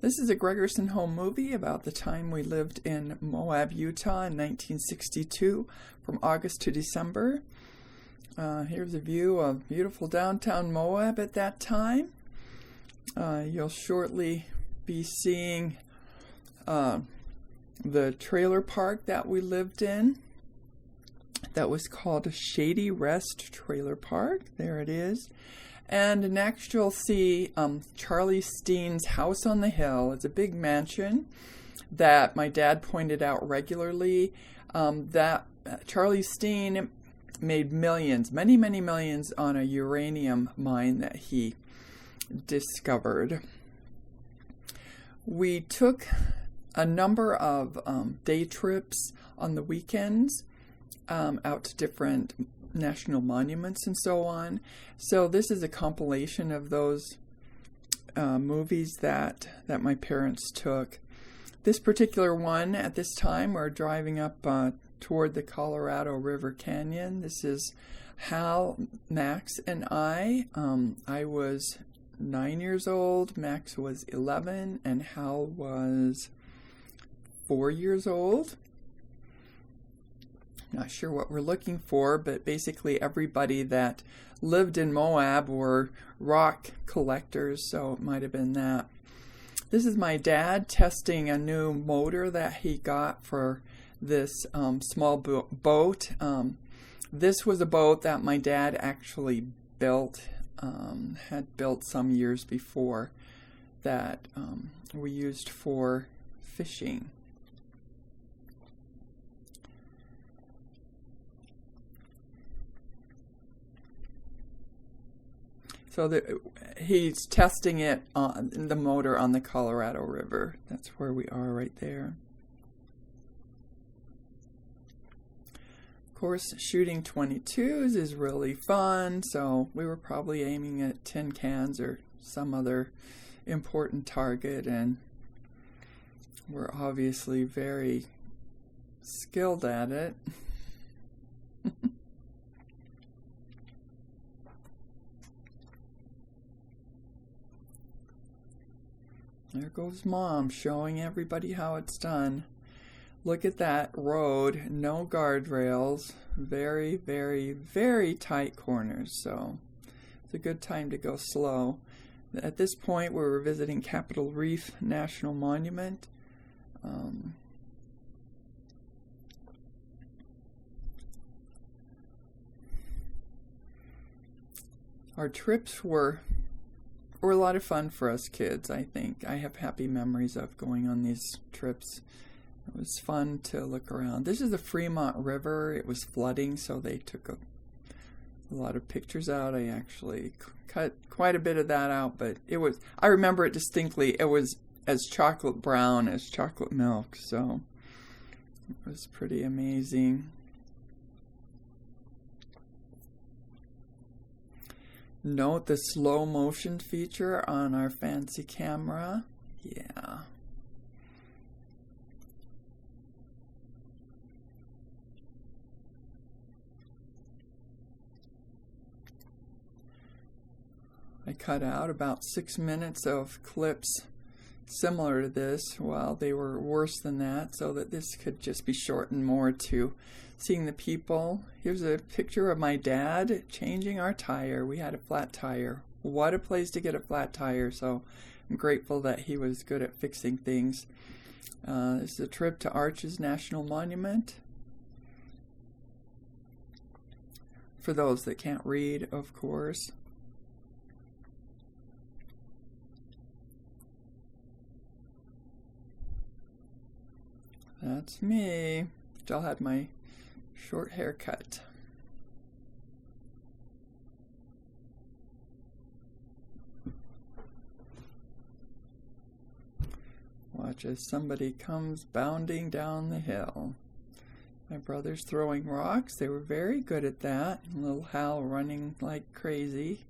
This is a Gregersen home movie about the time we lived in Moab, Utah in 1962 from August to December. Here's a view of beautiful downtown Moab at that time. You'll shortly be seeing the trailer park that we lived in. That was called a Shady Rest Trailer Park. There it is. And next you'll see Charlie Steen's house on the hill. It's a big mansion that my dad pointed out regularly. That Charlie Steen made millions, many millions on a uranium mine that he discovered. We took a number of day trips on the weekends out to different national monuments and so on. So this is a compilation of those movies that my parents took. This particular one, at this time, we're driving up toward the Colorado River Canyon. This is Hal, Max, and I. I was 9 years old, Max was 11, and Hal was 4 years old. Not sure what we're looking for, but basically everybody that lived in Moab were rock collectors, so it might have been that. This is my dad testing a new motor that he got for this small boat. This was a boat that my dad actually built, had built some years before, that we used for fishing. So he's testing it on the motor on the Colorado River. That's where we are right there. Of course, shooting .22s is really fun, so we were probably aiming at tin cans or some other important target, and we're obviously very skilled at it. There goes Mom showing everybody how it's done. Look at that road, no guardrails, very, very tight corners, so it's a good time to go slow. At this point, we were visiting Capitol Reef National Monument. Our trips were a lot of fun for us kids, I think. I have happy memories of going on these trips. It was fun to look around. This is the Fremont River. It was flooding, so they took a lot of pictures out. I actually cut quite a bit of that out, but I remember it distinctly. It was as chocolate brown as chocolate milk, so it was pretty amazing. Note the slow motion feature on our fancy camera. Yeah. I cut out about 6 minutes of clips similar to this, while they were worse than that, so that this could just be shortened more to seeing the people. Here's a picture of my dad changing our tire. We had a flat tire. What a place to get a flat tire, so I'm grateful that he was good at fixing things. This is a trip to Arches National Monument. For those that can't read, of course. That's me. Still had my short haircut. Watch as somebody comes bounding down the hill. My brother's throwing rocks. They were very good at that. Little Hal running like crazy.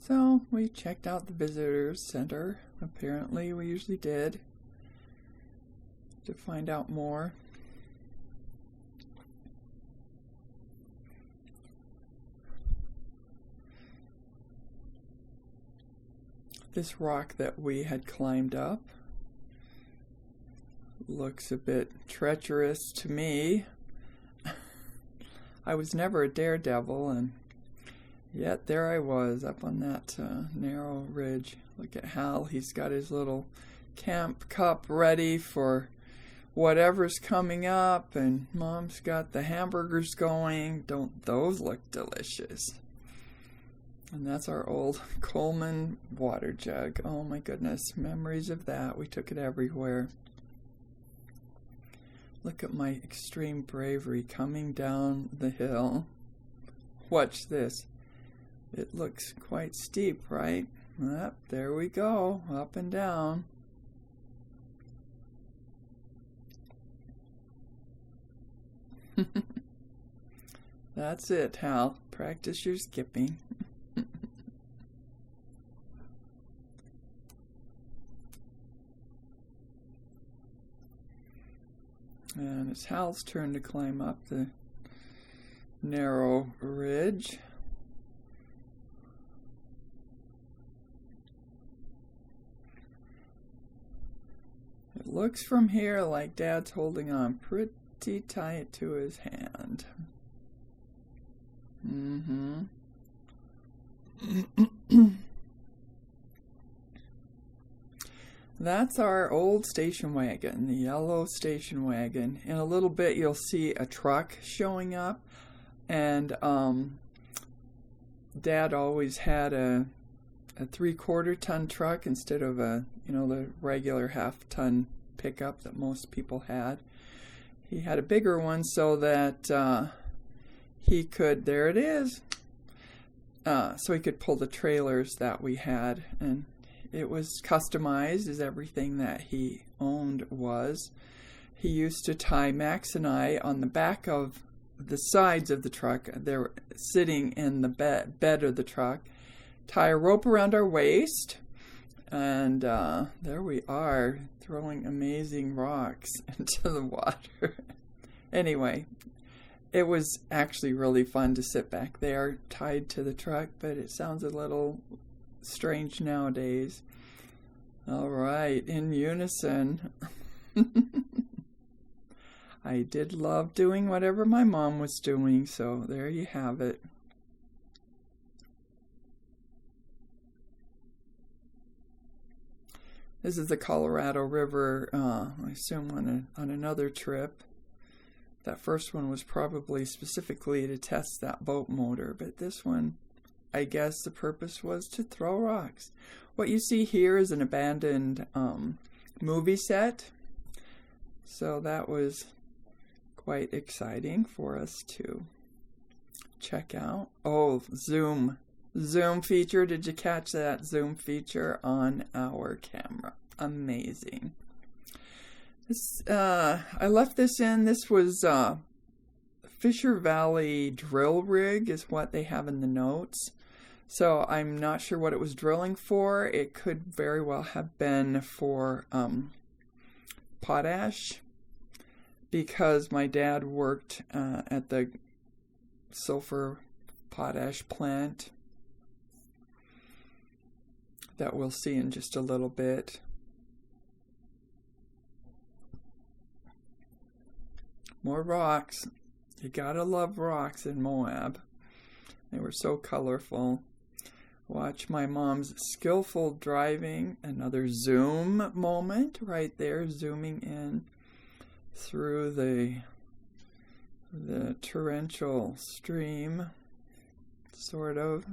So we checked out the visitors center. Apparently we usually did. to find out more. This rock that we had climbed up looks a bit treacherous to me. I was never a daredevil, and yet there I was up on that narrow ridge. Look at Hal. He's got his little camp cup ready for whatever's coming up, and Mom's got the hamburgers going. Don't those look delicious? And that's our old Coleman water jug. Oh my goodness, memories of that. We took it everywhere. Look at my extreme bravery coming down the hill. Watch this. It looks quite steep, right? Yep, there we go, up and down. That's it, Hal. Practice your skipping. And it's Hal's turn to climb up the narrow ridge. It looks from here like Dad's holding on pretty tight to his hand. That's our old station wagon, the yellow station wagon. In a little bit you'll see a truck showing up, and Dad always had a 3/4 ton truck instead of the regular 1/2 ton pickup that most people had. He had a bigger one so that he could, there it is, so he could pull the trailers that we had, and it was customized as everything that he owned was. He used to tie Max and I on the back of the sides of the truck. They were sitting in the bed of the truck. Tie a rope around our waist, and there we are, throwing amazing rocks into the water. Anyway, it was actually really fun to sit back there tied to the truck, but it sounds a little strange nowadays. All right, in unison. I did love doing whatever my mom was doing, so there you have it. This is the Colorado River, I assume on another trip. That first one was probably specifically to test that boat motor, but this one, I guess the purpose was to throw rocks. What you see here is an abandoned movie set, so that was quite exciting for us to check out. Oh, zoom feature. Did you catch that zoom feature on our camera? Amazing. This, I left this in. This was Fisher Valley drill rig is what they have in the notes. So I'm not sure what it was drilling for. It could very well have been for potash, because my dad worked at the sulfur potash plant that we'll see in just a little bit. More rocks. You gotta love rocks in Moab. They were so colorful. Watch my mom's skillful driving. Another zoom moment right there, zooming in through the torrential stream, sort of.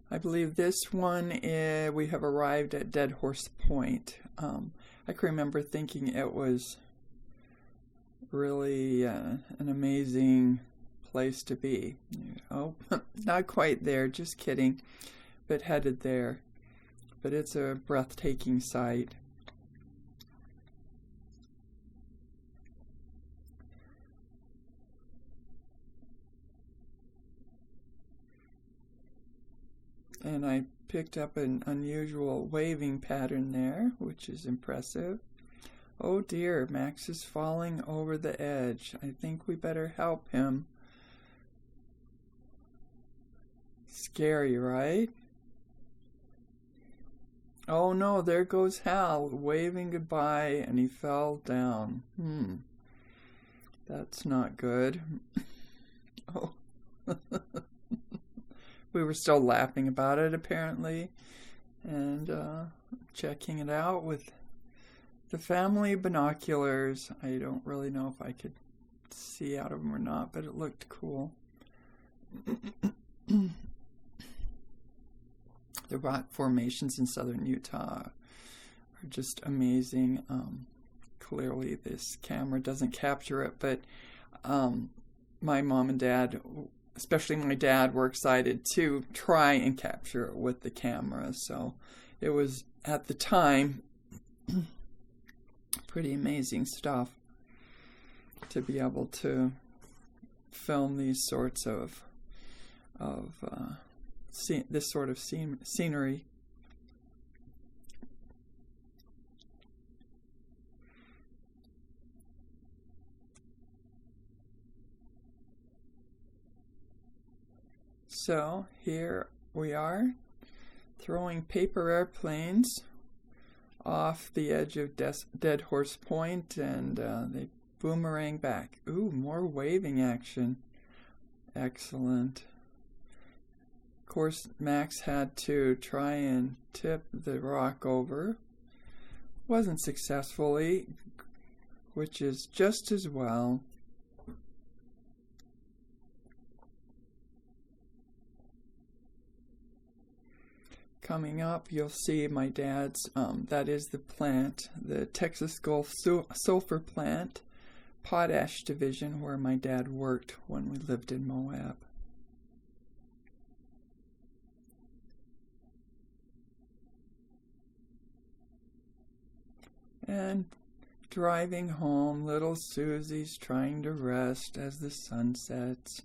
I believe this one is, we have arrived at Dead Horse Point. I can remember thinking it was really an amazing place to be. Oh, not quite there, just kidding, but headed there. But it's a breathtaking sight. And I picked up an unusual waving pattern there, which is impressive. Oh dear, Max is falling over the edge. I think we better help him. Scary, right? Oh no, there goes Hal, waving goodbye, and he fell down. That's not good. Oh. We were still laughing about it, apparently, and checking it out with the family binoculars. I don't really know if I could see out of them or not, but it looked cool. The rock formations in southern Utah are just amazing. Clearly this camera doesn't capture it, but my mom and dad, especially my dad, were excited to try and capture it with the camera. So it was, at the time, pretty amazing stuff to be able to film these sorts of this sort of scenery. So here we are, throwing paper airplanes off the edge of Dead Horse Point, and they boomerang back. Ooh, more waving action. Excellent. Of course, Max had to try and tip the rock over. Wasn't successfully, which is just as well. Coming up, you'll see my dad's, that is the plant, the Texas Gulf Sulfur Plant, Potash Division, where my dad worked when we lived in Moab. And driving home, little Susie's trying to rest as the sun sets.